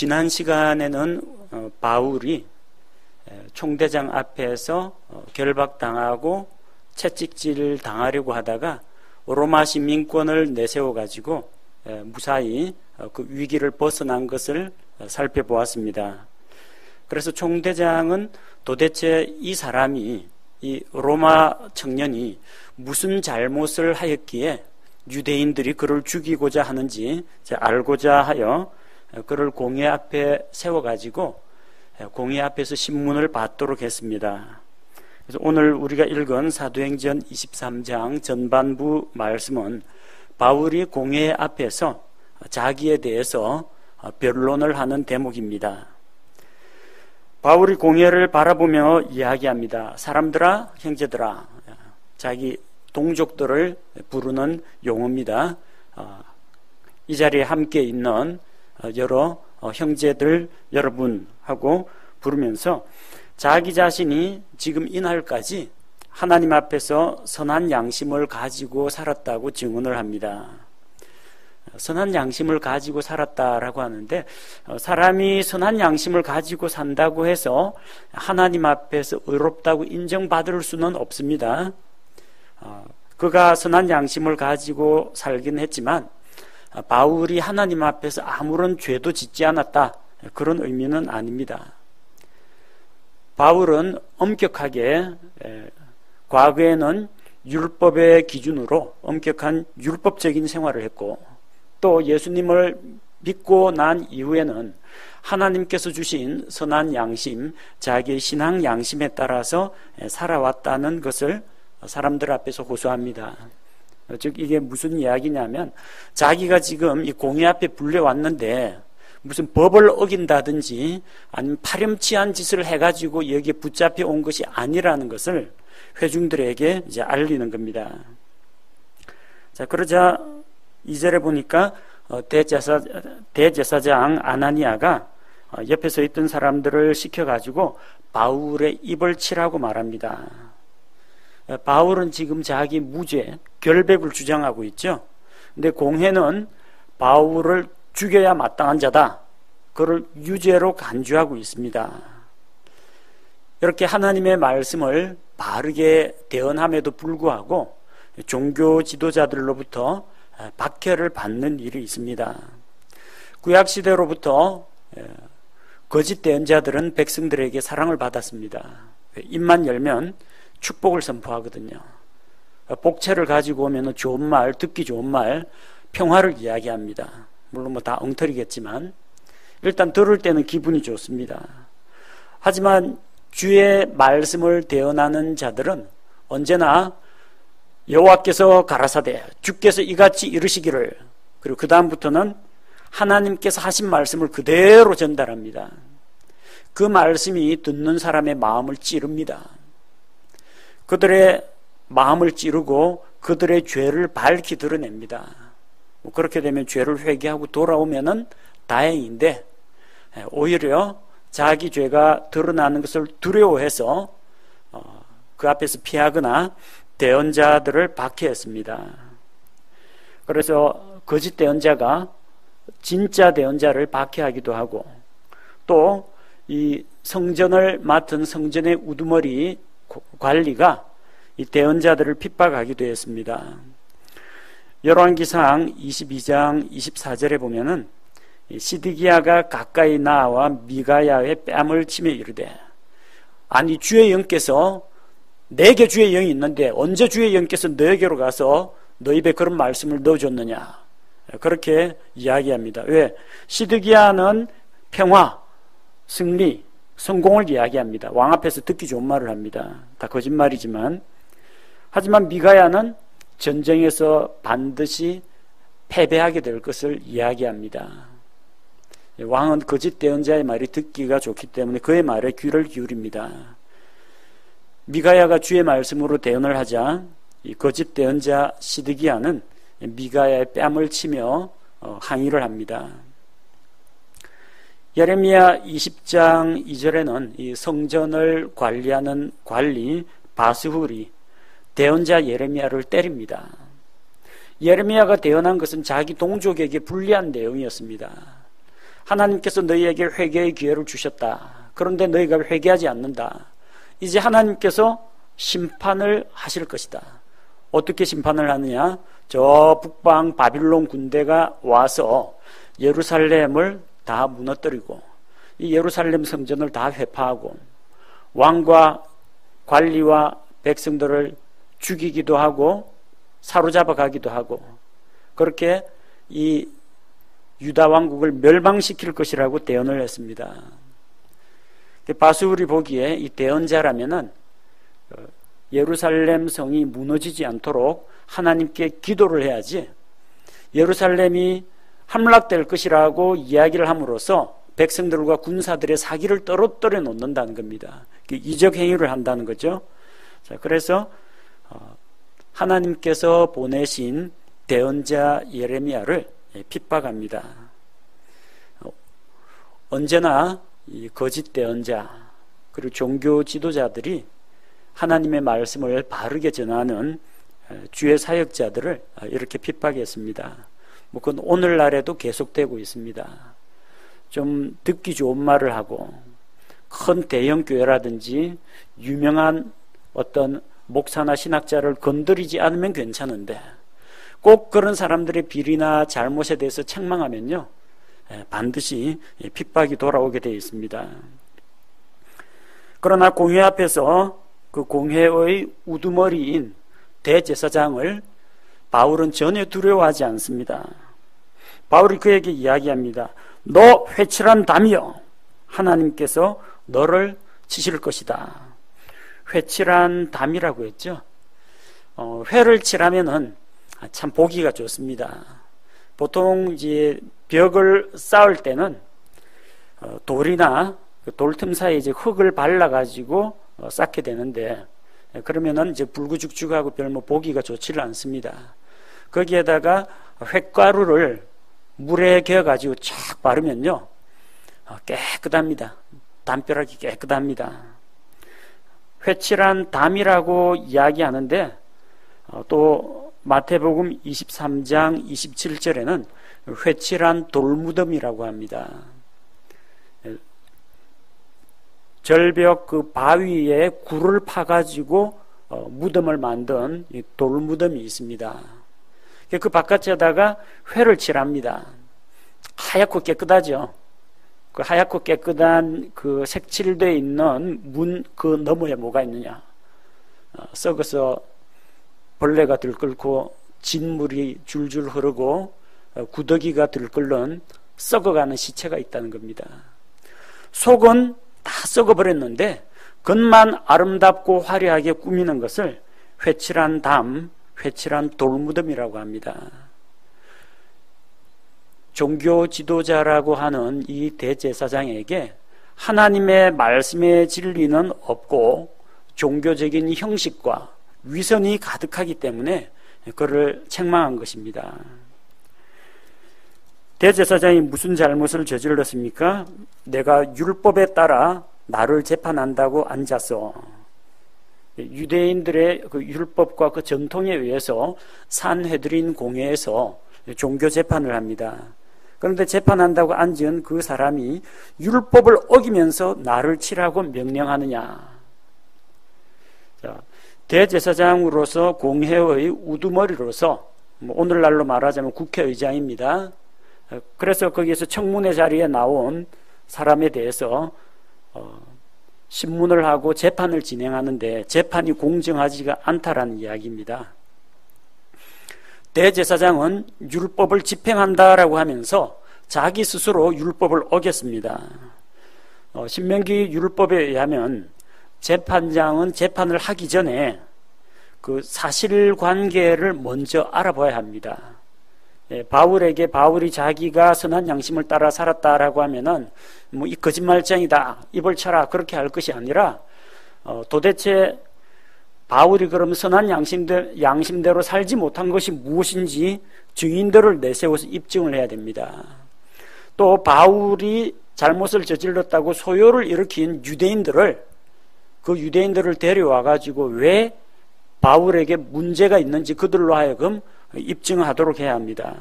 지난 시간에는 바울이 총대장 앞에서 결박당하고 채찍질 당하려고 하다가 로마 시민권을 내세워 가지고 무사히 그 위기를 벗어난 것을 살펴보았습니다. 그래서 총대장은 도대체 이 사람이, 이 로마 청년이 무슨 잘못을 하였기에 유대인들이 그를 죽이고자 하는지 알고자 하여 그를 공회 앞에 세워가지고 공회 앞에서 신문을 받도록 했습니다. 그래서 오늘 우리가 읽은 사도행전 23장 전반부 말씀은 바울이 공회 앞에서 자기에 대해서 변론을 하는 대목입니다. 바울이 공회를 바라보며 이야기합니다. 사람들아, 형제들아, 자기 동족들을 부르는 용어입니다. 이 자리에 함께 있는 여러 형제들 여러분하고 부르면서 자기 자신이 지금 이날까지 하나님 앞에서 선한 양심을 가지고 살았다고 증언을 합니다. 선한 양심을 가지고 살았다라고 하는데, 사람이 선한 양심을 가지고 산다고 해서 하나님 앞에서 의롭다고 인정받을 수는 없습니다. 그가 선한 양심을 가지고 살긴 했지만 바울이 하나님 앞에서 아무런 죄도 짓지 않았다, 그런 의미는 아닙니다. 바울은 엄격하게 과거에는 율법의 기준으로 엄격한 율법적인 생활을 했고, 또 예수님을 믿고 난 이후에는 하나님께서 주신 선한 양심, 자기의 신앙 양심에 따라서 살아왔다는 것을 사람들 앞에서 호소합니다. 즉 이게 무슨 이야기냐면, 자기가 지금 이 공회 앞에 불려왔는데 무슨 법을 어긴다든지 아니면 파렴치한 짓을 해가지고 여기에 붙잡혀 온 것이 아니라는 것을 회중들에게 이제 알리는 겁니다. 자, 그러자 2절에 보니까 대제사장 아나니아가 옆에 서 있던 사람들을 시켜가지고 바울의 입을 치라고 말합니다. 바울은 지금 자기 무죄, 결백을 주장하고 있죠. 근데 공회는 바울을 죽여야 마땅한 자다, 그를 유죄로 간주하고 있습니다. 이렇게 하나님의 말씀을 바르게 대언함에도 불구하고 종교 지도자들로부터 박해를 받는 일이 있습니다. 구약시대로부터 거짓 대언자들은 백성들에게 사랑을 받았습니다. 입만 열면 축복을 선포하거든요. 복채를 가지고 오면 좋은 말, 듣기 좋은 말, 평화를 이야기합니다. 물론 다 엉터리겠지만 일단 들을 때는 기분이 좋습니다. 하지만 주의 말씀을 대언하는 자들은 언제나 여호와께서 가라사대, 주께서 이같이 이르시기를, 그리고 그 다음부터는 하나님께서 하신 말씀을 그대로 전달합니다. 그 말씀이 듣는 사람의 마음을 찌릅니다. 그들의 마음을 찌르고 그들의 죄를 밝히 드러냅니다. 그렇게 되면 죄를 회개하고 돌아오면은 다행인데, 오히려 자기 죄가 드러나는 것을 두려워해서 그 앞에서 피하거나 대언자들을 박해했습니다. 그래서 거짓 대언자가 진짜 대언자를 박해하기도 하고, 또 이 성전을 맡은 성전의 우두머리 관리가 이 대언자들을 핍박하기도 했습니다. 열왕기상 22장 24절에 보면은 시드기야가 가까이 나와 미가야의 뺨을 치며 이르되, 아니 주의 영께서, 내게 주의 영이 있는데 언제 주의 영께서 너에게로 가서 너 입에 그런 말씀을 넣어줬느냐, 그렇게 이야기합니다. 왜? 시드기야는 평화, 승리, 성공을 이야기합니다. 왕 앞에서 듣기 좋은 말을 합니다. 다 거짓말이지만, 하지만 미가야는 전쟁에서 반드시 패배하게 될 것을 이야기합니다. 왕은 거짓 대언자의 말이 듣기가 좋기 때문에 그의 말에 귀를 기울입니다. 미가야가 주의 말씀으로 대언을 하자 이 거짓 대언자 시드기야는 미가야의 뺨을 치며 항의를 합니다. 예레미야 20장 2절에는 이 성전을 관리하는 관리 바스훌이 대언자 예레미야를 때립니다. 예레미야가 대언한 것은 자기 동족에게 불리한 내용이었습니다. 하나님께서 너희에게 회개의 기회를 주셨다. 그런데 너희가 회개하지 않는다. 이제 하나님께서 심판을 하실 것이다. 어떻게 심판을 하느냐? 저 북방 바빌론 군대가 와서 예루살렘을 다 무너뜨리고 이 예루살렘 성전을 다 회파하고 왕과 관리와 백성들을 죽이기도 하고 사로잡아 가기도 하고 그렇게 이 유다 왕국을 멸망시킬 것이라고 대언을 했습니다. 바수울이 보기에 이 대언자라면은 예루살렘 성이 무너지지 않도록 하나님께 기도를 해야지 예루살렘이 함락될 것이라고 이야기를 함으로써 백성들과 군사들의 사기를 떨어뜨려 놓는다는 겁니다. 이적 행위를 한다는 거죠. 자, 그래서 하나님께서 보내신 대언자 예레미야를 핍박합니다. 언제나 이 거짓 대언자 그리고 종교 지도자들이 하나님의 말씀을 바르게 전하는 주의 사역자들을 이렇게 핍박했습니다. 그건 오늘날에도 계속되고 있습니다. 좀 듣기 좋은 말을 하고 큰 대형 교회라든지 유명한 어떤 목사나 신학자를 건드리지 않으면 괜찮은데 꼭 그런 사람들의 비리나 잘못에 대해서 책망하면요 반드시 핍박이 돌아오게 되어 있습니다. 그러나 공회 앞에서 그 공회의 우두머리인 대제사장을 바울은 전혀 두려워하지 않습니다. 바울이 그에게 이야기합니다. 너 회칠한 담이여 하나님께서 너를 치실 것이다. 회칠한 담이라고 했죠. 회를 칠하면은 참 보기가 좋습니다. 보통 이제 벽을 쌓을 때는 돌이나 돌 틈 사이에 이제 흙을 발라가지고 쌓게 되는데 그러면은 이제 불구죽죽하고 별 뭐 보기가 좋지를 않습니다. 거기에다가 횟가루를 물에 개어가지고 쫙 바르면요 깨끗합니다. 담벼락이 깨끗합니다. 회칠한 담이라고 이야기하는데 또 마태복음 23장 27절에는 회칠한 돌무덤이라고 합니다. 절벽 그 바위에 굴을 파가지고 무덤을 만든 돌무덤이 있습니다. 그 바깥에다가 회를 칠합니다. 하얗고 깨끗하죠. 그 하얗고 깨끗한 그 색칠되어 있는 문 그 너머에 뭐가 있느냐? 썩어서 벌레가 들끓고 진물이 줄줄 흐르고 구더기가 들끓는 썩어가는 시체가 있다는 겁니다. 속은 다 썩어버렸는데 겉만 아름답고 화려하게 꾸미는 것을 회칠한 담, 회칠한 돌무덤이라고 합니다. 종교 지도자라고 하는 이 대제사장에게 하나님의 말씀의 진리는 없고 종교적인 형식과 위선이 가득하기 때문에 그를 책망한 것입니다. 대제사장이 무슨 잘못을 저질렀습니까? 내가 율법에 따라 나를 재판한다고 앉아서 유대인들의 그 율법과 그 전통에 의해서 산헤드린 공회에서 종교 재판을 합니다. 그런데 재판한다고 앉은 그 사람이 율법을 어기면서 나를 치라고 명령하느냐? 자, 대제사장으로서 공회의 우두머리로서 오늘날로 말하자면 국회의장입니다. 그래서 거기에서 청문회 자리에 나온 사람에 대해서 신문을 하고 재판을 진행하는데 재판이 공정하지가 않다라는 이야기입니다. 대제사장은 율법을 집행한다라고 하면서 자기 스스로 율법을 어겼습니다. 신명기 율법에 의하면 재판장은 재판을 하기 전에 그 사실관계를 먼저 알아봐야 합니다. 바울에게 바울이 자기가 선한 양심을 따라 살았다라고 하면은 뭐 이 거짓말쟁이다 입을 쳐라 그렇게 할 것이 아니라 도대체 바울이 그럼 선한 양심대로 살지 못한 것이 무엇인지 증인들을 내세워서 입증을 해야 됩니다. 또 바울이 잘못을 저질렀다고 소요를 일으킨 그 유대인들을 데려와 가지고 왜 바울에게 문제가 있는지 그들로 하여금 입증하도록 해야 합니다.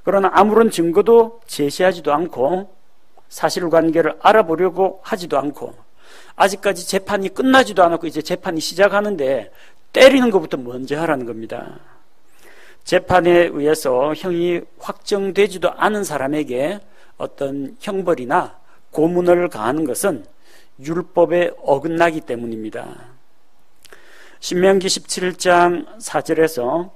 그러나 아무런 증거도 제시하지도 않고 사실관계를 알아보려고 하지도 않고 아직까지 재판이 끝나지도 않았고 이제 재판이 시작하는데 때리는 것부터 먼저 하라는 겁니다. 재판에 의해서 형이 확정되지도 않은 사람에게 어떤 형벌이나 고문을 가하는 것은 율법에 어긋나기 때문입니다. 신명기 17장 4절에서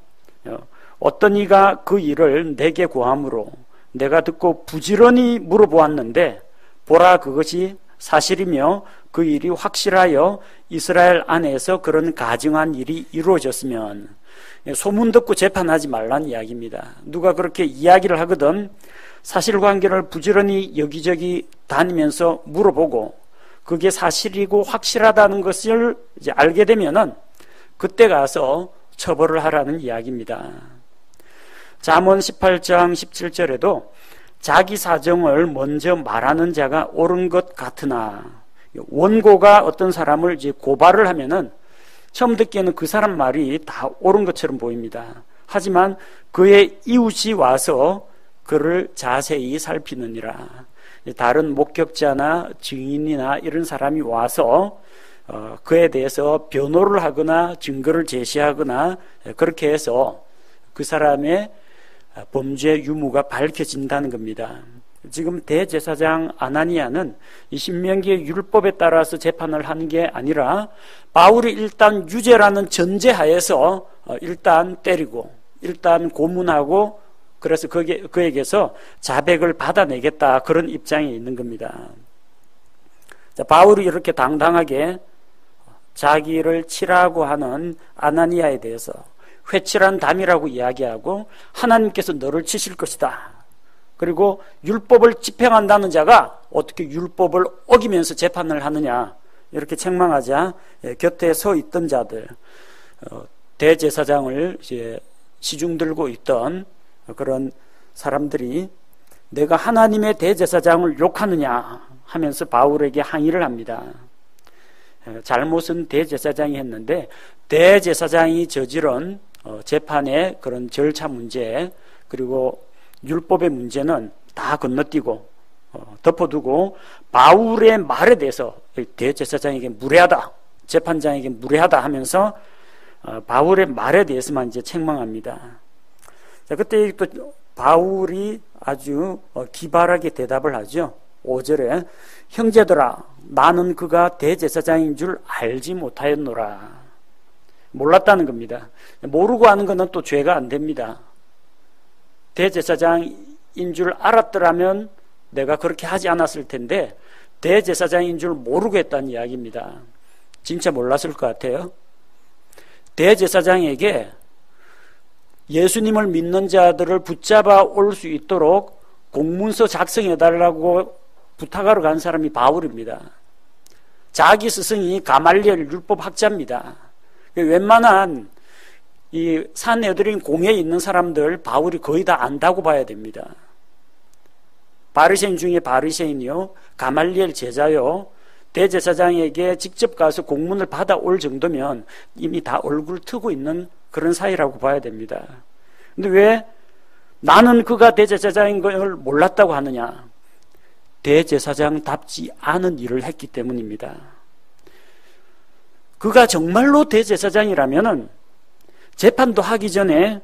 어떤 이가 그 일을 내게 고함으로 내가 듣고 부지런히 물어보았는데 보라 그것이 사실이며 그 일이 확실하여 이스라엘 안에서 그런 가증한 일이 이루어졌으면 소문 듣고 재판하지 말라는 이야기입니다. 누가 그렇게 이야기를 하거든 사실관계를 부지런히 여기저기 다니면서 물어보고 그게 사실이고 확실하다는 것을 이제 알게 되면은 그때 가서 처벌을 하라는 이야기입니다. 잠언 18장 17절에도 자기 사정을 먼저 말하는 자가 옳은 것 같으나 원고가 어떤 사람을 이제 고발을 하면은 처음 듣기에는 그 사람 말이 다 옳은 것처럼 보입니다. 하지만 그의 이웃이 와서 그를 자세히 살피느니라. 다른 목격자나 증인이나 이런 사람이 와서 그에 대해서 변호를 하거나 증거를 제시하거나 그렇게 해서 그 사람의 범죄 유무가 밝혀진다는 겁니다. 지금 대제사장 아나니아는 이 신명기의 율법에 따라서 재판을 한 게 아니라 바울이 일단 유죄라는 전제하에서 일단 때리고 일단 고문하고 그래서 그에게서 자백을 받아내겠다 그런 입장에 있는 겁니다. 자, 바울이 이렇게 당당하게 자기를 치라고 하는 아나니아에 대해서 회칠한 담이라고 이야기하고 하나님께서 너를 치실 것이다. 그리고 율법을 집행한다는 자가 어떻게 율법을 어기면서 재판을 하느냐 이렇게 책망하자 곁에 서 있던 자들 대제사장을 이제 시중 들고 있던 그런 사람들이 내가 하나님의 대제사장을 욕하느냐 하면서 바울에게 항의를 합니다. 잘못은 대제사장이 했는데 대제사장이 저지른 재판의 그런 절차 문제 그리고 율법의 문제는 다 건너뛰고 덮어두고 바울의 말에 대해서 대제사장에게 무례하다 재판장에게 무례하다 하면서 바울의 말에 대해서만 이제 책망합니다. 자, 그때 또 바울이 아주 기발하게 대답을 하죠. 5절에 형제들아 나는 그가 대제사장인 줄 알지 못하였노라. 몰랐다는 겁니다. 모르고 하는 것은 또 죄가 안 됩니다. 대제사장인 줄 알았더라면 내가 그렇게 하지 않았을 텐데 대제사장인 줄 모르고 했다는 이야기입니다. 진짜 몰랐을 것 같아요. 대제사장에게 예수님을 믿는 자들을 붙잡아 올 수 있도록 공문서 작성해달라고 부탁하러 간 사람이 바울입니다. 자기 스승이 가말리엘 율법학자입니다. 웬만한 이 산헤드린 공회에 있는 사람들 바울이 거의 다 안다고 봐야 됩니다. 바리새인 중에 바리새인이요 가말리엘 제자요 대제사장에게 직접 가서 공문을 받아올 정도면 이미 다 얼굴 트고 있는 그런 사이라고 봐야 됩니다. 근데 왜 나는 그가 대제사장인 걸 몰랐다고 하느냐? 대제사장답지 않은 일을 했기 때문입니다. 그가 정말로 대제사장이라면은 재판도 하기 전에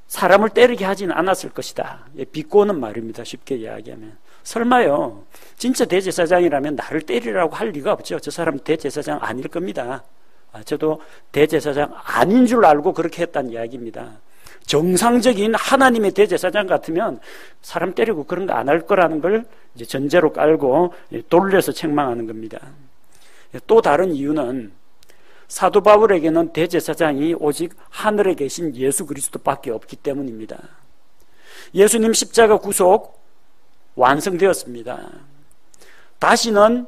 사람을 때리게 하지는 않았을 것이다. 비꼬는 말입니다. 쉽게 이야기하면. 설마요. 진짜 대제사장이라면 나를 때리라고 할 리가 없죠. 저 사람 대제사장 아닐 겁니다. 저도 대제사장 아닌 줄 알고 그렇게 했다는 이야기입니다. 정상적인 하나님의 대제사장 같으면 사람 때리고 그런 거 안 할 거라는 걸 이제 전제로 깔고 돌려서 책망하는 겁니다. 또 다른 이유는 사도 바울에게는 대제사장이 오직 하늘에 계신 예수 그리스도밖에 없기 때문입니다. 예수님 십자가 구속 완성되었습니다. 다시는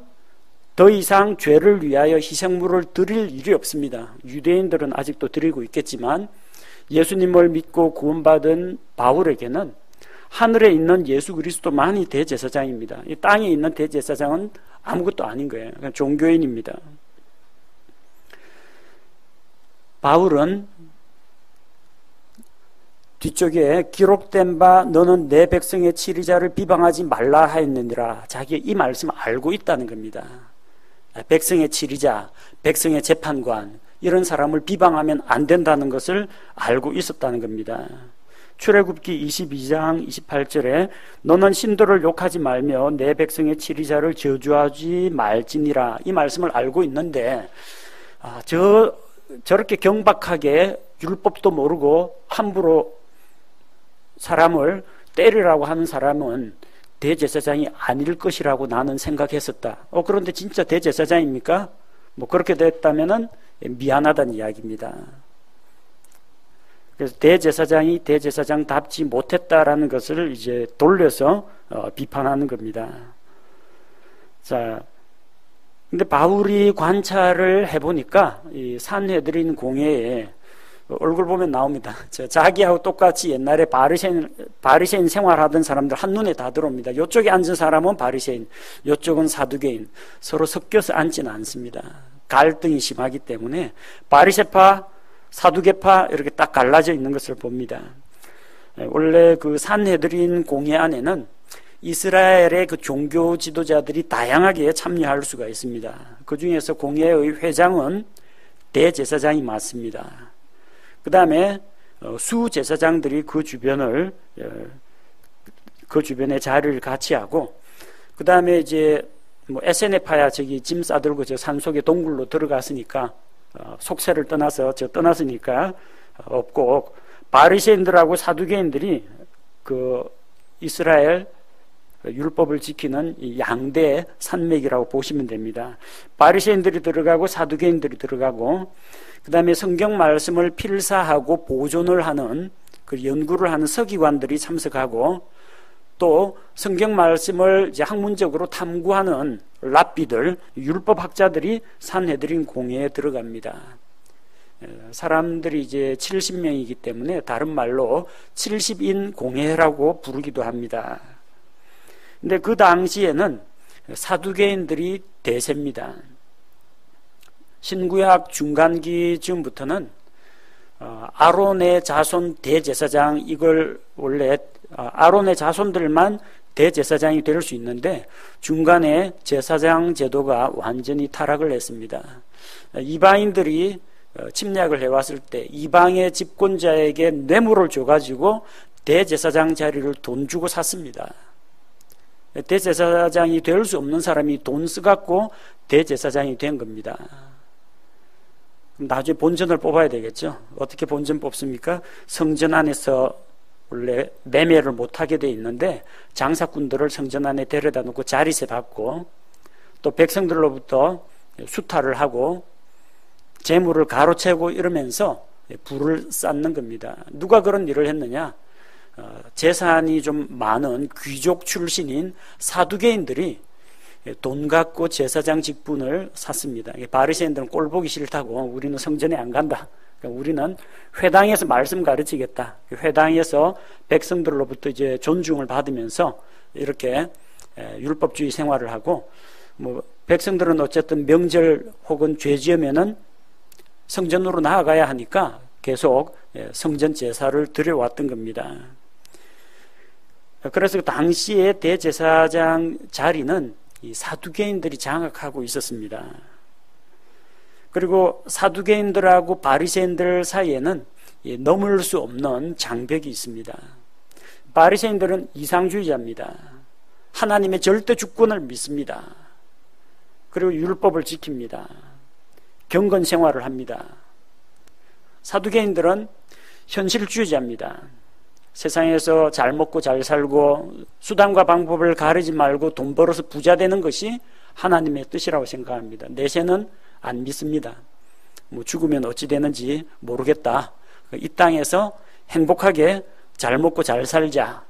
더 이상 죄를 위하여 희생물을 드릴 일이 없습니다. 유대인들은 아직도 드리고 있겠지만 예수님을 믿고 구원받은 바울에게는 하늘에 있는 예수 그리스도만이 대제사장입니다. 이 땅에 있는 대제사장은 아무것도 아닌 거예요. 그냥 종교인입니다. 바울은 뒤쪽에 기록된 바 너는 내 백성의 치리자를 비방하지 말라 하였느니라. 자기가 이 말씀을 알고 있다는 겁니다. 백성의 치리자, 백성의 재판관 이런 사람을 비방하면 안 된다는 것을 알고 있었다는 겁니다. 출애굽기 22장 28절에 너는 신도를 욕하지 말며 내 백성의 치리자를 저주하지 말지니라. 이 말씀을 알고 있는데 저렇게 경박하게 율법도 모르고 함부로 사람을 때리라고 하는 사람은 대제사장이 아닐 것이라고 나는 생각했었다. 그런데 진짜 대제사장입니까? 그렇게 됐다면은 미안하다는 이야기입니다. 그래서 대제사장이 대제사장답지 못했다라는 것을 이제 돌려서 비판하는 겁니다. 자, 근데 바울이 관찰을 해보니까 이 산헤드린 공회에 얼굴 보면 나옵니다. 자기하고 똑같이 옛날에 바리새인 생활하던 사람들 한눈에 다 들어옵니다. 이쪽에 앉은 사람은 바리새인, 이쪽은 사두개인. 서로 섞여서 앉지는 않습니다. 갈등이 심하기 때문에 바리새파, 사두개파 이렇게 딱 갈라져 있는 것을 봅니다. 원래 그 산헤드린 공회 안에는 이스라엘의 그 종교 지도자들이 다양하게 참여할 수가 있습니다. 그 중에서 공회의 회장은 대제사장이 맡습니다. 그 다음에 수제사장들이 그 주변에 자리를 같이 하고, 그 다음에 이제 SNF파야 저기 짐 싸들고 저 산속에 동굴로 들어갔으니까 속세를 떠났으니까 없고, 바리새인들하고 사두개인들이 그 이스라엘 율법을 지키는 이 양대 산맥이라고 보시면 됩니다. 바리새인들이 들어가고 사두개인들이 들어가고, 그 다음에 성경 말씀을 필사하고 보존을 하는 그 연구를 하는 서기관들이 참석하고, 또 성경 말씀을 이제 학문적으로 탐구하는 랍비들, 율법학자들이 산헤드린 공회에 들어갑니다. 사람들이 이제 70명이기 때문에 다른 말로 70인 공회라고 부르기도 합니다. 근데 그 당시에는 사두개인들이 대세입니다. 신구약 중간기쯤부터는 아론의 자손 대제사장, 이걸 원래 아론의 자손들만 대제사장이 될 수 있는데 중간에 제사장 제도가 완전히 타락을 했습니다. 이방인들이 침략을 해왔을 때 이방의 집권자에게 뇌물을 줘가지고 대제사장 자리를 돈 주고 샀습니다. 대제사장이 될 수 없는 사람이 돈 써갖고 대제사장이 된 겁니다. 나중에 본전을 뽑아야 되겠죠. 어떻게 본전 뽑습니까? 성전 안에서 원래 매매를 못하게 돼 있는데 장사꾼들을 성전 안에 데려다 놓고 자리세 받고, 또 백성들로부터 수탈을 하고 재물을 가로채고 이러면서 부를 쌓는 겁니다. 누가 그런 일을 했느냐? 재산이 좀 많은 귀족 출신인 사두개인들이 돈 갖고 제사장 직분을 샀습니다. 바리새인들은 꼴 보기 싫다고 우리는 성전에 안 간다. 그러니까 우리는 회당에서 말씀 가르치겠다. 회당에서 백성들로부터 이제 존중을 받으면서 이렇게 율법주의 생활을 하고, 백성들은 어쨌든 명절 혹은 죄 지으면은 성전으로 나아가야 하니까 계속 성전 제사를 드려왔던 겁니다. 그래서 당시에 대제사장 자리는 이 사두개인들이 장악하고 있었습니다. 그리고 사두개인들하고 바리새인들 사이에는 넘을 수 없는 장벽이 있습니다. 바리새인들은 이상주의자입니다. 하나님의 절대 주권을 믿습니다. 그리고 율법을 지킵니다. 경건 생활을 합니다. 사두개인들은 현실주의자입니다. 세상에서 잘 먹고 잘 살고 수단과 방법을 가리지 말고 돈 벌어서 부자 되는 것이 하나님의 뜻이라고 생각합니다. 내세는 안 믿습니다. 죽으면 어찌 되는지 모르겠다. 이 땅에서 행복하게 잘 먹고 잘 살자.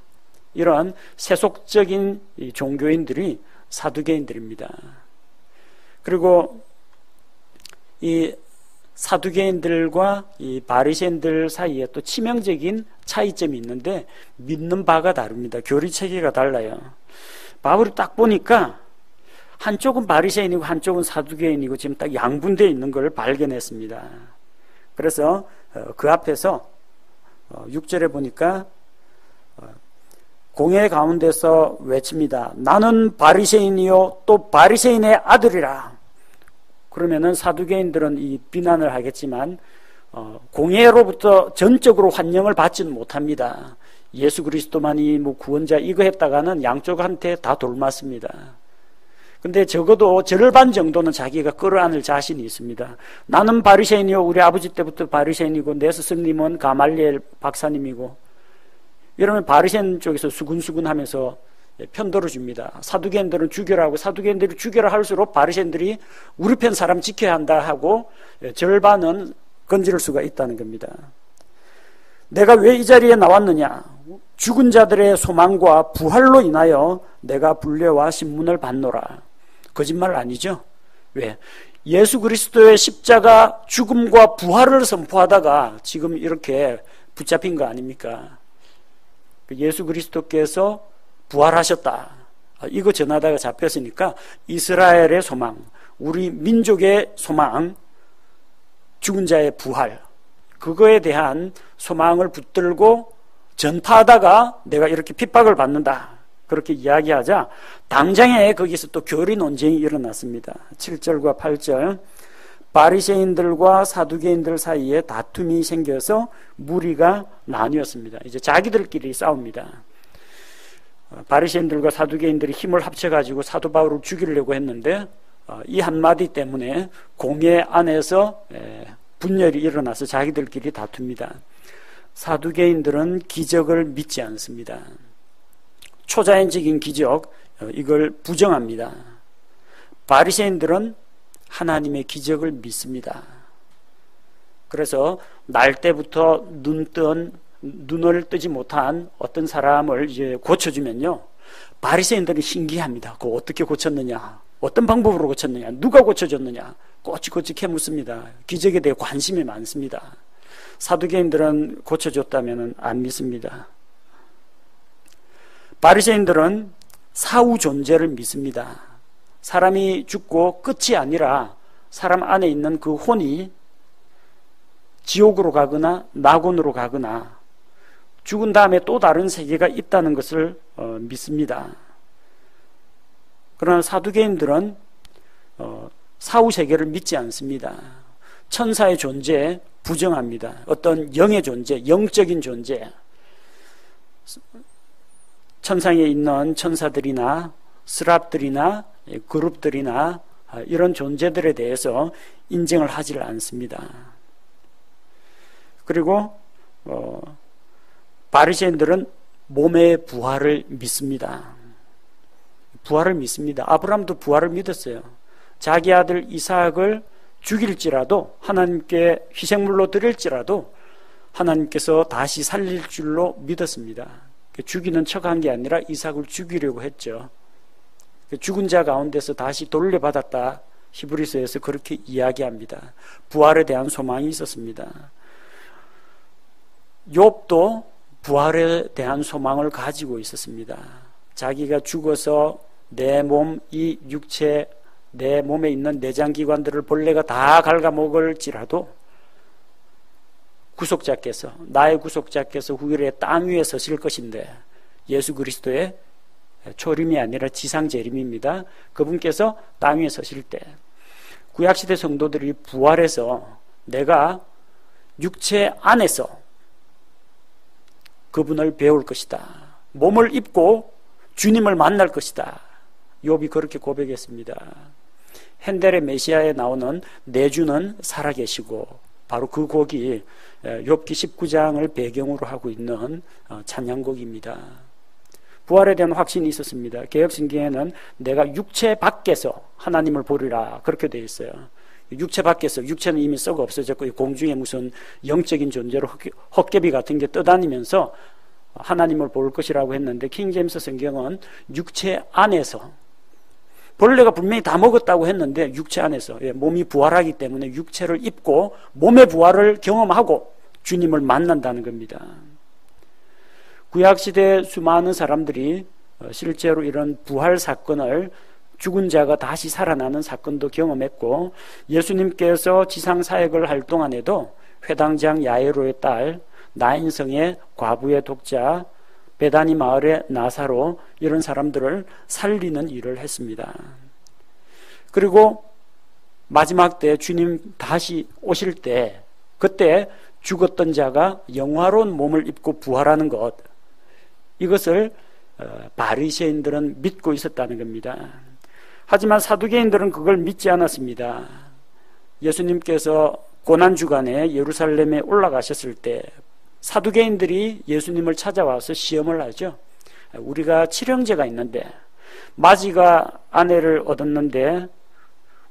이런 세속적인 종교인들이 사두개인들입니다. 그리고 이 사두개인들과 이 바리새인들 사이에 또 치명적인 차이점이 있는데 믿는 바가 다릅니다. 교리 체계가 달라요. 바울이 딱 보니까 한쪽은 바리새인이고 한쪽은 사두개인이고 지금 딱 양분되어 있는 걸 발견했습니다. 그래서 그 앞에서 6절에 보니까 공회 가운데서 외칩니다. 나는 바리새인이요 또 바리새인의 아들이라. 그러면은 사두개인들은 이 비난을 하겠지만 공회로부터 전적으로 환영을 받지는 못합니다. 예수 그리스도만이 뭐 구원자 이거 했다가는 양쪽한테 다 돌맞습니다. 근데 적어도 절반 정도는 자기가 끌어안을 자신이 있습니다. 나는 바리새인이요 우리 아버지 때부터 바리새인이고 내 스승님은 가말리엘 박사님이고 이러면 바리새인 쪽에서 수근수근 하면서 편들어 줍니다. 사두개인들은 죽여라 하고 사두개인들이 죽여라 할수록 바리새인들이 우리 편 사람 지켜야 한다 하고 절반은 건질 수가 있다는 겁니다. 내가 왜 이 자리에 나왔느냐? 죽은 자들의 소망과 부활로 인하여 내가 분례와 신문을 받노라. 거짓말 아니죠? 왜? 예수 그리스도의 십자가 죽음과 부활을 선포하다가 지금 이렇게 붙잡힌 거 아닙니까? 예수 그리스도께서 부활하셨다. 이거 전하다가 잡혔으니까 이스라엘의 소망, 우리 민족의 소망, 죽은 자의 부활, 그거에 대한 소망을 붙들고 전파하다가 내가 이렇게 핍박을 받는다. 그렇게 이야기하자 당장에 거기서 또 교리 논쟁이 일어났습니다. 7절과 8절 바리새인들과 사두개인들 사이에 다툼이 생겨서 무리가 나뉘었습니다. 이제 자기들끼리 싸웁니다. 바리새인들과 사두개인들이 힘을 합쳐가지고 사도 바울을 죽이려고 했는데 이 한마디 때문에 공회 안에서 분열이 일어나서 자기들끼리 다툽니다. 사두개인들은 기적을 믿지 않습니다. 초자연적인 기적, 이걸 부정합니다. 바리새인들은 하나님의 기적을 믿습니다. 그래서 날 때부터 눈을 뜨지 못한 어떤 사람을 이제 고쳐주면요, 바리새인들은 신기합니다. 그거 어떻게 고쳤느냐, 어떤 방법으로 고쳤느냐, 누가 고쳐줬느냐, 꼬치꼬치 캐묻습니다. 기적에 대해 관심이 많습니다. 사두개인들은 고쳐줬다면 안 믿습니다. 바리새인들은 사후 존재를 믿습니다. 사람이 죽고 끝이 아니라 사람 안에 있는 그 혼이 지옥으로 가거나 낙원으로 가거나 죽은 다음에 또 다른 세계가 있다는 것을 믿습니다. 그러나 사두개인들은 사후 세계를 믿지 않습니다. 천사의 존재 부정합니다. 어떤 영의 존재, 영적인 존재, 천상에 있는 천사들이나 스랍들이나 그룹들이나 이런 존재들에 대해서 인정을 하지 않습니다. 그리고 바리새인들은 몸의 부활을 믿습니다. 부활을 믿습니다. 아브라함도 부활을 믿었어요. 자기 아들 이삭을 죽일지라도, 하나님께 희생물로 드릴지라도 하나님께서 다시 살릴 줄로 믿었습니다. 죽이는 척한 게 아니라 이삭을 죽이려고 했죠. 죽은 자 가운데서 다시 돌려받았다. 히브리서에서 그렇게 이야기합니다. 부활에 대한 소망이 있었습니다. 욥도 부활에 대한 소망을 가지고 있었습니다. 자기가 죽어서 내 몸, 이 육체, 내 몸에 있는 내장기관들을 벌레가 다 갉아먹을지라도 구속자께서, 나의 구속자께서 후일에 땅 위에 서실 것인데, 예수 그리스도의 초림이 아니라 지상재림입니다. 그분께서 땅 위에 서실 때 구약시대 성도들이 부활해서 내가 육체 안에서 그분을 배울 것이다. 몸을 입고 주님을 만날 것이다. 욥이 그렇게 고백했습니다. 핸델의 메시아에 나오는 내 주는 살아계시고, 바로 그 곡이 욥기 19장을 배경으로 하고 있는 찬양곡입니다. 부활에 대한 확신이 있었습니다. 개역신경에는 내가 육체 밖에서 하나님을 보리라 그렇게 되어 있어요. 육체 밖에서, 육체는 이미 썩어 없어졌고 공중에 무슨 영적인 존재로 헛개비 같은 게 떠다니면서 하나님을 볼 것이라고 했는데, 킹제임스 성경은 육체 안에서, 벌레가 분명히 다 먹었다고 했는데 육체 안에서, 몸이 부활하기 때문에 육체를 입고 몸의 부활을 경험하고 주님을 만난다는 겁니다. 구약시대 수많은 사람들이 실제로 이런 부활 사건을, 죽은 자가 다시 살아나는 사건도 경험했고, 예수님께서 지상 사역을 할 동안에도 회당장 야이로의 딸 나인성의 과부의 독자, 베다니 마을의 나사로, 이런 사람들을 살리는 일을 했습니다. 그리고 마지막 때 주님 다시 오실 때, 그때 죽었던 자가 영화로운 몸을 입고 부활하는 것, 이것을 바리새인들은 믿고 있었다는 겁니다. 하지만 사두개인들은 그걸 믿지 않았습니다. 예수님께서 고난주간에 예루살렘에 올라가셨을 때 사두개인들이 예수님을 찾아와서 시험을 하죠. 우리가 칠형제가 있는데 마지가 아내를 얻었는데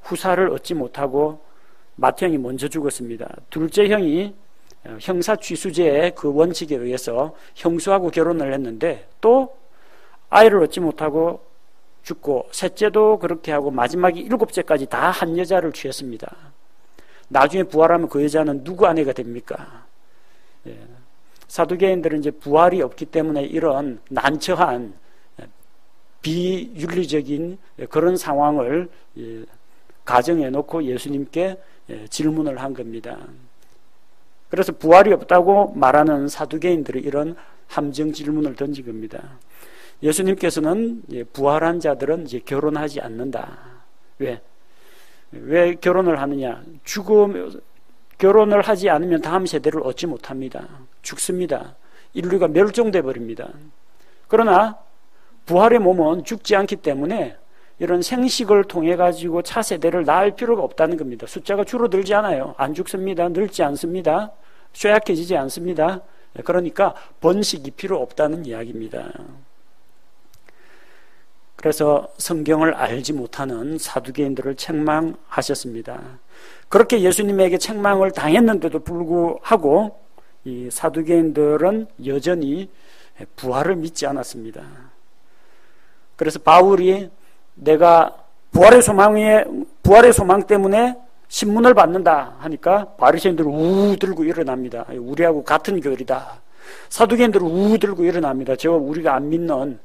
후사를 얻지 못하고 맏형이 먼저 죽었습니다. 둘째 형이 형사취수제의 그 원칙에 의해서 형수하고 결혼을 했는데 또 아이를 얻지 못하고 죽고, 셋째도 그렇게 하고 마지막에 7째까지 다 한 여자를 취했습니다. 나중에 부활하면 그 여자는 누구 아내가 됩니까? 사두개인들은 이제 부활이 없기 때문에 이런 난처한 비윤리적인 그런 상황을 가정해 놓고 예수님께 질문을 한 겁니다. 그래서 부활이 없다고 말하는 사두개인들이 이런 함정 질문을 던진 겁니다. 예수님께서는 부활한 자들은 이제 결혼하지 않는다. 왜 결혼을 하느냐? 결혼을 하지 않으면 다음 세대를 얻지 못합니다. 죽습니다. 인류가 멸종돼 버립니다. 그러나 부활의 몸은 죽지 않기 때문에 이런 생식을 통해 가지고 차세대를 낳을 필요가 없다는 겁니다. 숫자가 줄어들지 않아요. 안 죽습니다. 늙지 않습니다. 쇠약해지지 않습니다. 그러니까 번식이 필요 없다는 이야기입니다. 그래서 성경을 알지 못하는 사두개인들을 책망하셨습니다. 그렇게 예수님에게 책망을 당했는데도 불구하고 이 사두개인들은 여전히 부활을 믿지 않았습니다. 그래서 바울이 내가 부활의 소망 때문에 신문을 받는다 하니까 바리새인들은 우 들고 일어납니다. 우리하고 같은 결이다. 사두개인들은 우 들고 일어납니다. 저 우리가 안 믿는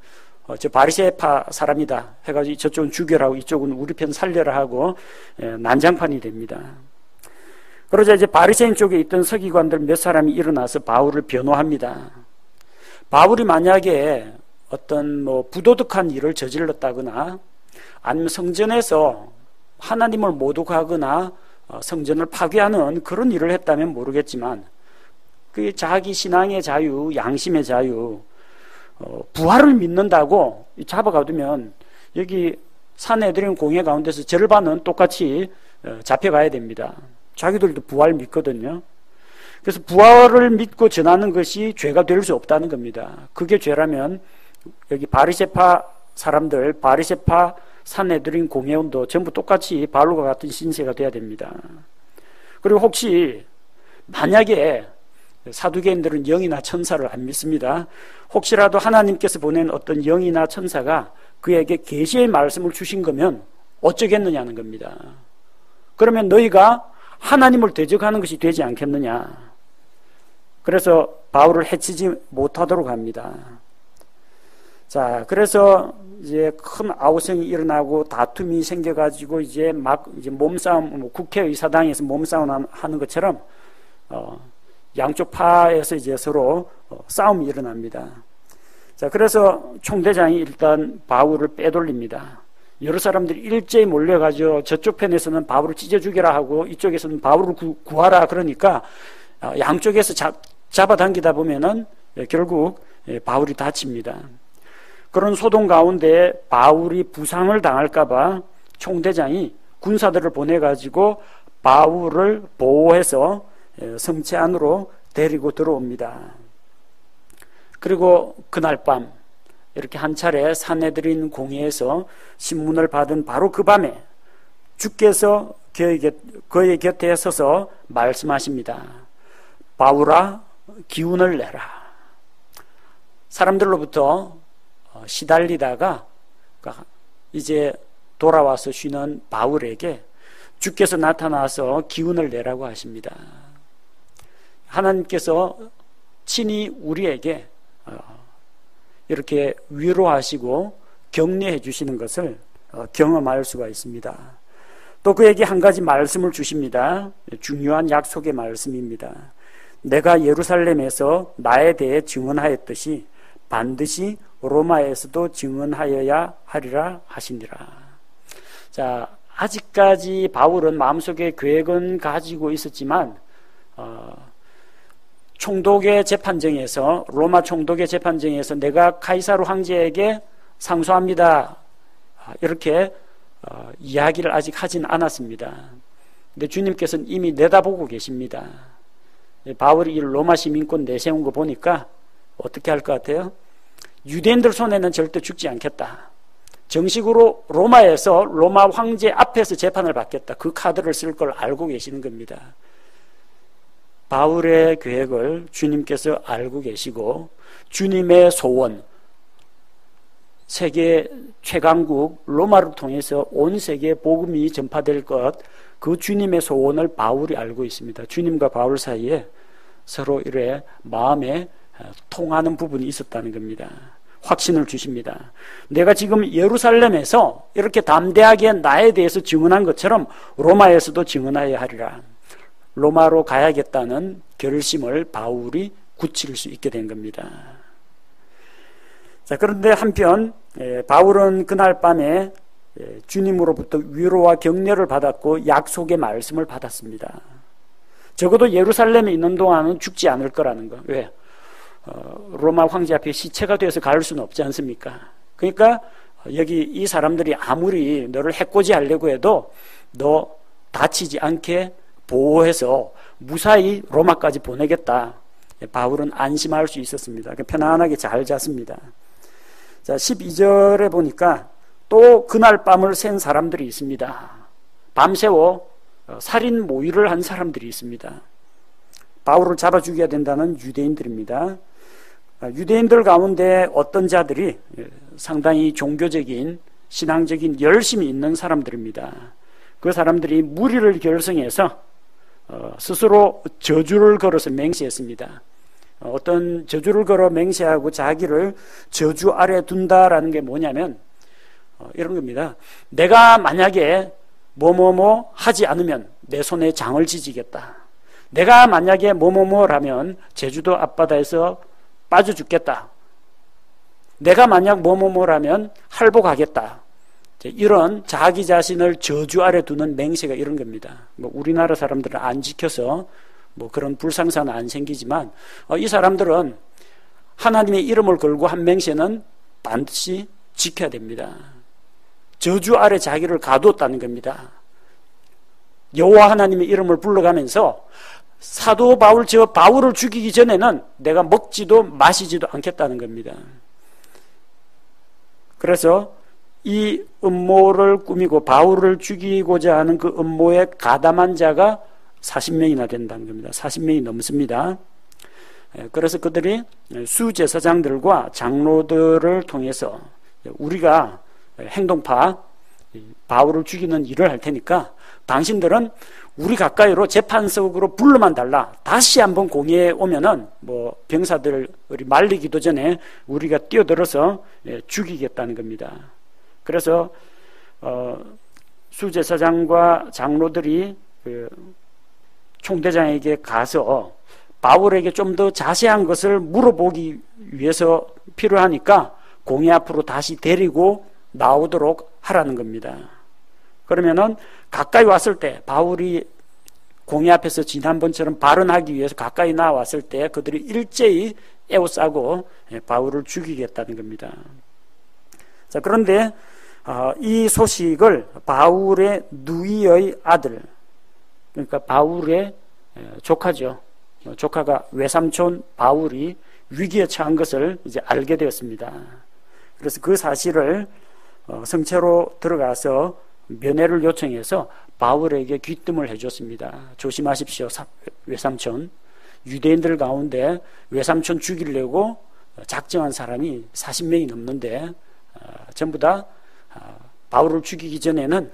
저 바리새파 사람이다 해가지고 저쪽은 죽여라 하고 이쪽은 우리 편 살려라 하고 난장판이 됩니다. 그러자 이제 바리새인 쪽에 있던 서기관들 몇 사람이 일어나서 바울을 변호합니다. 바울이 만약에 어떤 부도덕한 일을 저질렀다거나 아니면 성전에서 하나님을 모독하거나 성전을 파괴하는 그런 일을 했다면 모르겠지만 그게 자기 신앙의 자유, 양심의 자유, 부활을 믿는다고 잡아가두면 여기 산헤드린 공회 가운데서 절반은 똑같이 잡혀가야 됩니다. 자기들도 부활 믿거든요. 그래서 부활을 믿고 전하는 것이 죄가 될 수 없다는 겁니다. 그게 죄라면 여기 바리새파 사람들, 바리새파 산헤드린 공회원도 전부 똑같이 바울과 같은 신세가 돼야 됩니다. 그리고 혹시 만약에 사두개인들은 영이나 천사를 안 믿습니다. 혹시라도 하나님께서 보낸 어떤 영이나 천사가 그에게 계시의 말씀을 주신 거면 어쩌겠느냐는 겁니다. 그러면 너희가 하나님을 대적하는 것이 되지 않겠느냐. 그래서 바울을 해치지 못하도록 합니다. 자, 그래서 이제 큰 아우성이 일어나고 다툼이 생겨가지고 이제 몸싸움, 국회의사당에서 몸싸움 하는 것처럼 양쪽 파에서 이제 서로 싸움이 일어납니다. 자, 그래서 총대장이 일단 바울을 빼돌립니다. 여러 사람들이 일제히 몰려가지고 저쪽 편에서는 바울을 찢어 죽여라 하고 이쪽에서는 바울을 구하라 그러니까 양쪽에서 잡아당기다 보면은 결국 바울이 다칩니다. 그런 소동 가운데 바울이 부상을 당할까봐 총대장이 군사들을 보내가지고 바울을 보호해서 성체 안으로 데리고 들어옵니다. 그리고 그날 밤 이렇게 한 차례 산헤드린 공회에서 신문을 받은 바로 그 밤에 주께서 그의 곁에 서서 말씀하십니다. 바울아, 기운을 내라. 사람들로부터 시달리다가 이제 돌아와서 쉬는 바울에게 주께서 나타나서 기운을 내라고 하십니다. 하나님께서 친히 우리에게 이렇게 위로하시고 격려해 주시는 것을 경험할 수가 있습니다. 또 그에게 한 가지 말씀을 주십니다. 중요한 약속의 말씀입니다. 내가 예루살렘에서 나에 대해 증언하였듯이 반드시 로마에서도 증언하여야 하리라 하시니라. 자, 아직까지 바울은 마음속에 계획은 가지고 있었지만 총독의 재판정에서, 로마 총독의 재판정에서 내가 카이사르 황제에게 상소합니다, 이렇게 이야기를 아직 하진 않았습니다. 근데 주님께서는 이미 내다보고 계십니다. 바울이 이 로마 시민권 내세운 거 보니까 어떻게 할 것 같아요? 유대인들 손에는 절대 죽지 않겠다, 정식으로 로마에서 로마 황제 앞에서 재판을 받겠다, 그 카드를 쓸 걸 알고 계시는 겁니다. 바울의 계획을 주님께서 알고 계시고, 주님의 소원, 세계 최강국 로마를 통해서 온 세계에 복음이 전파될 것, 그 주님의 소원을 바울이 알고 있습니다. 주님과 바울 사이에 서로 이래 마음에 통하는 부분이 있었다는 겁니다. 확신을 주십니다. 내가 지금 예루살렘에서 이렇게 담대하게 나에 대해서 증언한 것처럼 로마에서도 증언하여야 하리라. 로마로 가야겠다는 결심을 바울이 굳힐 수 있게 된 겁니다. 자, 그런데 한편 바울은 그날 밤에 주님으로부터 위로와 격려를 받았고 약속의 말씀을 받았습니다. 적어도 예루살렘에 있는 동안은 죽지 않을 거라는 거. 왜? 로마 황제 앞에 시체가 되어서 갈 수는 없지 않습니까? 그러니까 여기 이 사람들이 아무리 너를 해코지 하려고 해도 너 다치지 않게 보호해서 무사히 로마까지 보내겠다. 바울은 안심할 수 있었습니다. 편안하게 잘 잤습니다. 자, 12절에 보니까 또 그날 밤을 샌 사람들이 있습니다. 밤새워 살인 모의를 한 사람들이 있습니다. 바울을 잡아 죽여야 된다는 유대인들입니다. 유대인들 가운데 어떤 자들이 상당히 종교적인, 신앙적인 열심이 있는 사람들입니다. 그 사람들이 무리를 결성해서 스스로 저주를 걸어서 맹세했습니다. 어떤 저주를 걸어 맹세하고 자기를 저주 아래 둔다라는 게 뭐냐면 이런 겁니다. 내가 만약에 뭐뭐뭐 하지 않으면 내 손에 장을 지지겠다. 내가 만약에 뭐뭐뭐라면 제주도 앞바다에서 빠져 죽겠다. 내가 만약 뭐뭐뭐라면 할복하겠다. 이런 자기 자신을 저주 아래 두는 맹세가 이런 겁니다. 우리나라 사람들은 안 지켜서 그런 불상사는 안 생기지만 이 사람들은 하나님의 이름을 걸고 한 맹세는 반드시 지켜야 됩니다. 저주 아래 자기를 가두었다는 겁니다. 여호와 하나님의 이름을 불러가면서 사도 바울, 바울을 죽이기 전에는 내가 먹지도 마시지도 않겠다는 겁니다. 그래서 이 음모를 꾸미고 바울을 죽이고자 하는 그 음모에 가담한 자가 40명이나 된다는 겁니다. 40명이 넘습니다. 그래서 그들이 수제사장들과 장로들을 통해서 우리가 행동파 바울을 죽이는 일을 할 테니까 당신들은 우리 가까이로 재판석으로 불러만 달라. 다시 한번 공회에 오면은 병사들을 말리기도 전에 우리가 뛰어들어서 죽이겠다는 겁니다. 그래서 수제사장과 장로들이 총대장에게 가서 바울에게 좀 더 자세한 것을 물어보기 위해서 필요하니까 공회 앞으로 다시 데리고 나오도록 하라는 겁니다. 그러면은 가까이 왔을 때 바울이 공회 앞에서 지난번처럼 발언하기 위해서 가까이 나왔을 때 그들이 일제히 에워싸고 바울을 죽이겠다는 겁니다. 자, 그런데 이 소식을 바울의 누이의 아들, 그러니까 바울의 조카죠. 조카가 외삼촌 바울이 위기에 처한 것을 이제 알게 되었습니다. 그래서 그 사실을 성체로 들어가서 면회를 요청해서 바울에게 귀뜸을 해줬습니다. 조심하십시오, 외삼촌. 유대인들 가운데 외삼촌 죽이려고 작정한 사람이 40명이 넘는데 전부 다 바울을 죽이기 전에는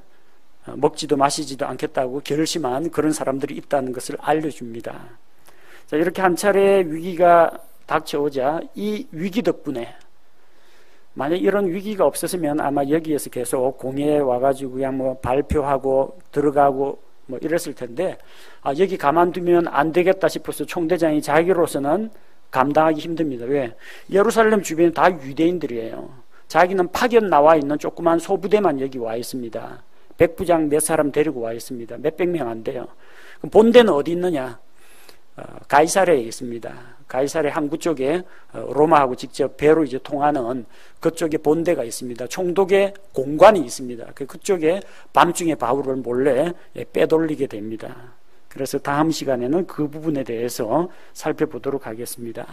먹지도 마시지도 않겠다고 결심한 그런 사람들이 있다는 것을 알려줍니다. 자, 이렇게 한 차례 위기가 닥쳐오자 이 위기 덕분에, 만약 이런 위기가 없었으면 아마 여기에서 계속 공회에 와가지고 그냥 발표하고 들어가고 뭐 이랬을 텐데, 여기 가만두면 안 되겠다 싶어서 총대장이 자기로서는 감당하기 힘듭니다. 왜? 예루살렘 주변이 다 유대인들이에요. 자기는 파견 나와 있는 조그만 소부대만 여기 와 있습니다. 백부장 몇 사람 데리고 와 있습니다. 몇백 명 안 돼요. 그럼 본대는 어디 있느냐? 가이사랴에 있습니다. 가이사랴 항구 쪽에 로마하고 직접 배로 이제 통하는 그쪽에 본대가 있습니다. 총독의 공관이 있습니다. 그쪽에 밤중에 바울을 몰래 빼돌리게 됩니다. 그래서 다음 시간에는 그 부분에 대해서 살펴보도록 하겠습니다.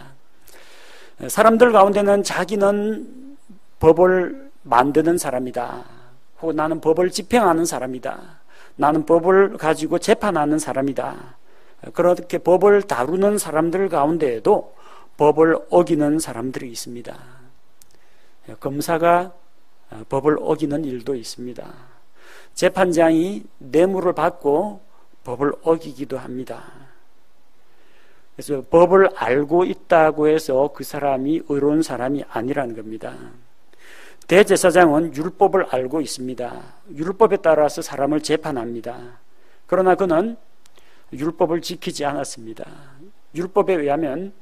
사람들 가운데는 자기는 법을 만드는 사람이다. 혹은 나는 법을 집행하는 사람이다. 나는 법을 가지고 재판하는 사람이다. 그렇게 법을 다루는 사람들 가운데에도 법을 어기는 사람들이 있습니다. 검사가 법을 어기는 일도 있습니다. 재판장이 뇌물을 받고 법을 어기기도 합니다. 그래서 법을 알고 있다고 해서 그 사람이 의로운 사람이 아니라는 겁니다. 대제사장은 율법을 알고 있습니다. 율법에 따라서 사람을 재판합니다. 그러나 그는 율법을 지키지 않았습니다. 율법에 의하면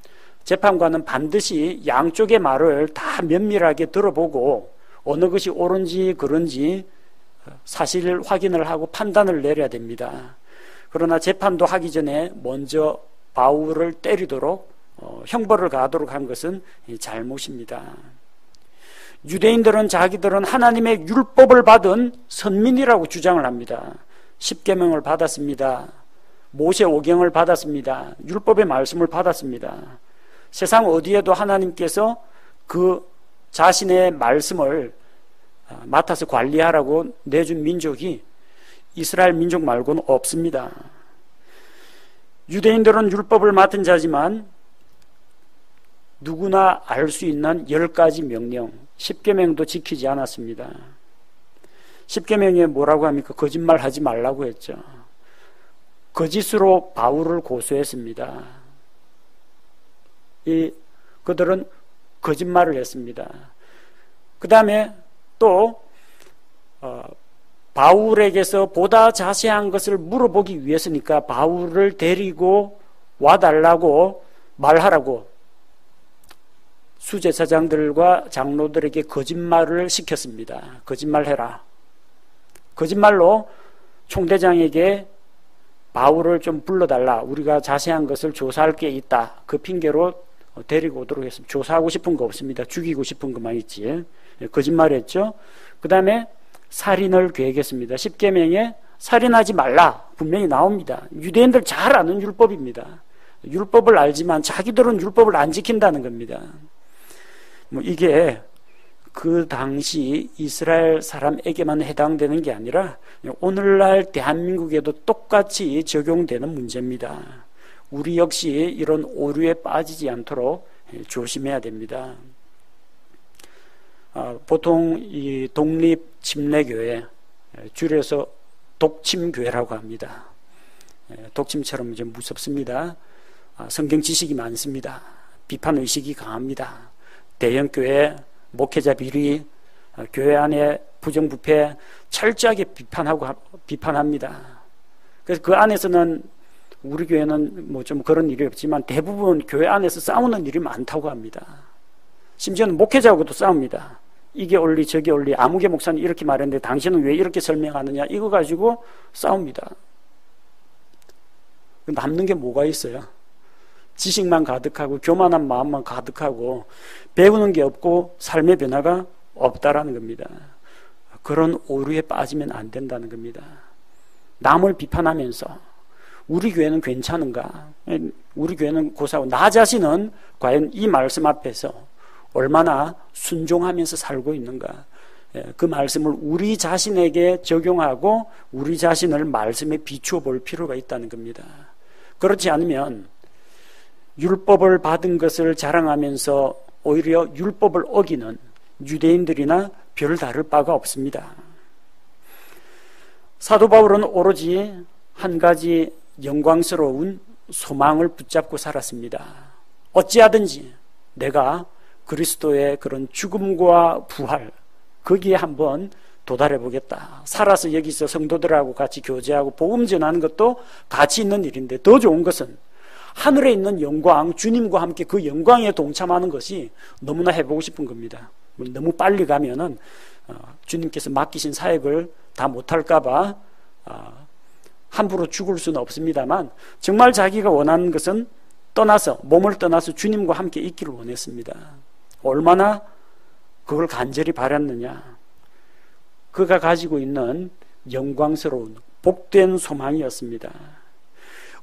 재판관은 반드시 양쪽의 말을 다 면밀하게 들어보고 어느 것이 옳은지 그른지 사실 확인을 하고 판단을 내려야 됩니다. 그러나 재판도 하기 전에 먼저 바울을 때리도록 형벌을 가하도록 한 것은 잘못입니다. 유대인들은 자기들은 하나님의 율법을 받은 선민이라고 주장을 합니다. 십계명을 받았습니다. 모세 오경을 받았습니다. 율법의 말씀을 받았습니다. 세상 어디에도 하나님께서 그 자신의 말씀을 맡아서 관리하라고 내준 민족이 이스라엘 민족 말고는 없습니다. 유대인들은 율법을 맡은 자지만 누구나 알 수 있는 10가지 명령, 십계명도 지키지 않았습니다. 십계명에 뭐라고 합니까? 거짓말하지 말라고 했죠. 거짓으로 바울을 고소했습니다. 그들은 거짓말을 했습니다. 그 다음에 또 바울에게서 보다 자세한 것을 물어보기 위해서니까 바울을 데리고 와달라고 말하라고 수제사장들과 장로들에게 거짓말을 시켰습니다. 거짓말해라. 거짓말로 총대장에게 바울을 좀 불러달라. 우리가 자세한 것을 조사할 게 있다. 그 핑계로 데리고 오도록 했습니다. 조사하고 싶은 거 없습니다. 죽이고 싶은 것만 있지. 거짓말했죠. 그 다음에 살인을 계획했습니다. 십계명에 살인하지 말라 분명히 나옵니다. 유대인들 잘 아는 율법입니다. 율법을 알지만 자기들은 율법을 안 지킨다는 겁니다. 이게 그 당시 이스라엘 사람에게만 해당되는 게 아니라 오늘날 대한민국에도 똑같이 적용되는 문제입니다. 우리 역시 이런 오류에 빠지지 않도록 조심해야 됩니다. 보통 이 독립침례교회, 줄여서 독침교회라고 합니다. 독침처럼 이제 무섭습니다. 성경 지식이 많습니다. 비판 의식이 강합니다. 대형교회, 목회자 비리, 교회 안에 부정부패 철저하게 비판합니다. 그래서 그 안에서는 우리 교회는 뭐 좀 그런 일이 없지만 대부분 교회 안에서 싸우는 일이 많다고 합니다. 심지어는 목회자하고도 싸웁니다. 이게 옳리 저게 옳리 아무개 목사님 이렇게 말했는데 당신은 왜 이렇게 설명하느냐 이거 가지고 싸웁니다. 남는 게 뭐가 있어요? 지식만 가득하고 교만한 마음만 가득하고 배우는 게 없고 삶의 변화가 없다라는 겁니다. 그런 오류에 빠지면 안 된다는 겁니다. 남을 비판하면서 우리 교회는 괜찮은가? 우리 교회는 고사하고 나 자신은 과연 이 말씀 앞에서 얼마나 순종하면서 살고 있는가? 그 말씀을 우리 자신에게 적용하고 우리 자신을 말씀에 비추어 볼 필요가 있다는 겁니다. 그렇지 않으면 율법을 받은 것을 자랑하면서 오히려 율법을 어기는 유대인들이나 별 다를 바가 없습니다. 사도 바울은 오로지 한 가지 영광스러운 소망을 붙잡고 살았습니다. 어찌하든지 내가 그리스도의 그런 죽음과 부활 거기에 한번 도달해 보겠다. 살아서 여기서 성도들하고 같이 교제하고 복음 전하는 것도 가치 있는 일인데 더 좋은 것은 하늘에 있는 영광, 주님과 함께 그 영광에 동참하는 것이 너무나 해보고 싶은 겁니다. 너무 빨리 가면은 주님께서 맡기신 사역을 다 못할까봐 함부로 죽을 수는 없습니다만 정말 자기가 원하는 것은 몸을 떠나서 주님과 함께 있기를 원했습니다. 얼마나 그걸 간절히 바랐느냐. 그가 가지고 있는 영광스러운 복된 소망이었습니다.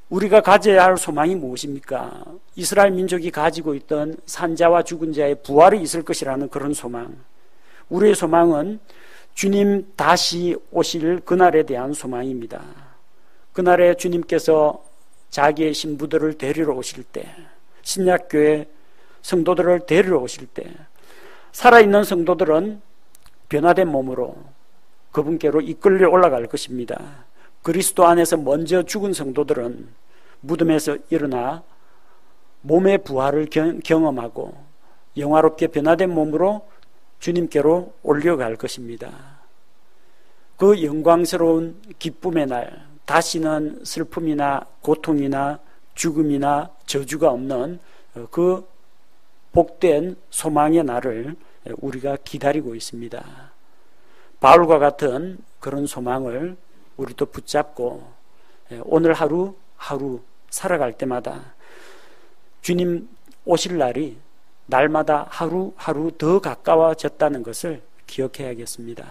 우리가 가져야 할 소망이 무엇입니까? 이스라엘 민족이 가지고 있던 산자와 죽은 자의 부활이 있을 것이라는 그런 소망. 우리의 소망은 주님 다시 오실 그날에 대한 소망입니다. 그날에 주님께서 자기의 신부들을 데리러 오실 때, 신약교회 성도들을 데리러 오실 때 살아있는 성도들은 변화된 몸으로 그분께로 이끌려 올라갈 것입니다. 그리스도 안에서 먼저 죽은 성도들은 무덤에서 일어나 몸의 부활을 경험하고 영화롭게 변화된 몸으로 주님께로 올려갈 것입니다. 그 영광스러운 기쁨의 날, 다시는 슬픔이나 고통이나 죽음이나 저주가 없는 그 복된 소망의 날을 우리가 기다리고 있습니다. 바울과 같은 그런 소망을 우리도 붙잡고 오늘 하루 살아갈 때마다 주님 오실 날이 날마다 하루 더 가까워졌다는 것을 기억해야겠습니다.